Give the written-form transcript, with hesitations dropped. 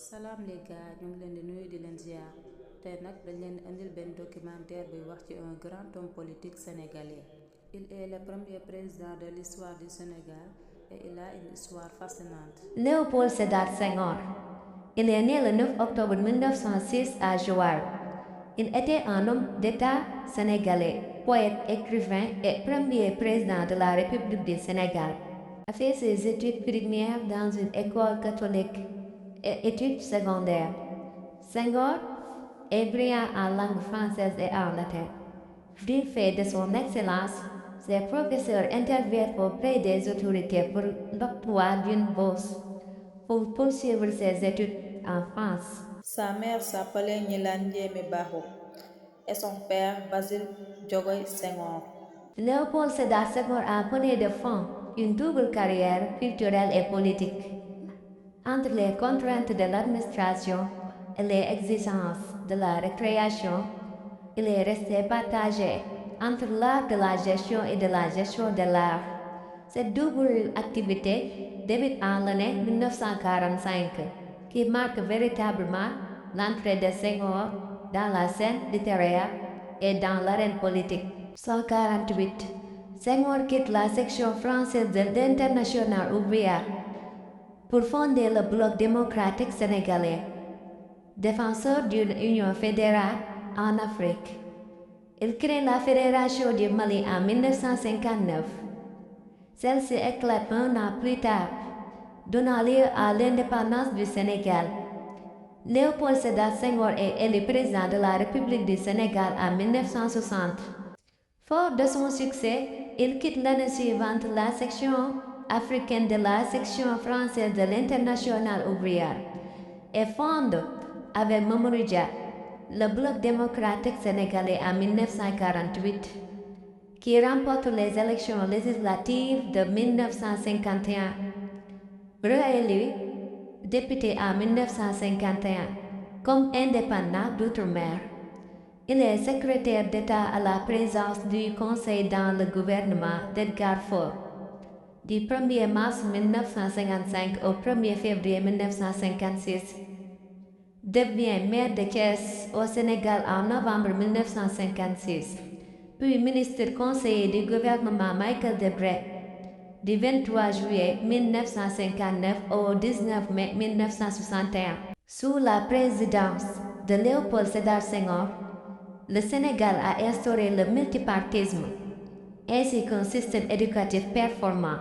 Salam les gars, ñu ngi leen di nuyu di leen ziar tey nag dañ leen indil benn documentaire buy wax ci un grand homme politique sénégalais. Il est le premier président de l'histoire du Sénégal et il a une histoire fascinante. Léopold Sédar Senghor. Il est né le 9 octobre 1906 à Joal. Il était un homme d'État sénégalais, poète, écrivain et premier président de la République du Sénégal. Il a fait ses études primaires dans une école catholique et études secondaires. Senghor est brillant en langue française et en latin. Du fait de son excellence, ses professeurs interviennent auprès des autorités pour l'octroi d'une bourse pour poursuivre ses études en France. Sa mère s'appelait Gnilane Ndiémé Barrow et son père Basile Diogoye Senghor. Léopold Sédar Senghor a mené de front une double carrière culturelle et politique. Entre les contraintes de l'administration et les exigences de la récréation, il est resté partagé entre l'art de la gestion et de la gestion de l'art. Cette double activité débute en l'année 1945, qui marque véritablement l'entrée de Senghor dans la scène littéraire et dans l'arène politique. 1948, Senghor quitte la section française de l'Internationale ouvrière pour fonder le Bloc démocratique sénégalais, défenseur d'une union fédérale en Afrique. Il crée la Fédération du Mali en 1959. Celle-ci éclate un an plus tard, donnant lieu à l'indépendance du Sénégal. Léopold Sédar Senghor est élu président de la République du Sénégal en 1960. Fort de son succès, il quitte l'année suivante la section africaine de la section française de l'Internationale ouvrière et fonde, avec Mamadou Dia, le Bloc démocratique sénégalais en 1948, qui remporte les élections législatives de 1951. Réélu député en 1951 comme indépendant d'outre-mer. Il est secrétaire d'État à la présidence du Conseil dans le gouvernement d'Edgar Faure du 1er mars 1955 au 1er février 1956. Devient maire de Thiès au Sénégal en novembre 1956, puis ministre conseiller du gouvernement Michael Debré du 23 juillet 1959 au 19 mai 1961. Sous la présidence de Léopold Sédar Senghor, le Sénégal a instauré le multipartisme ainsi qu'un système éducatif performant.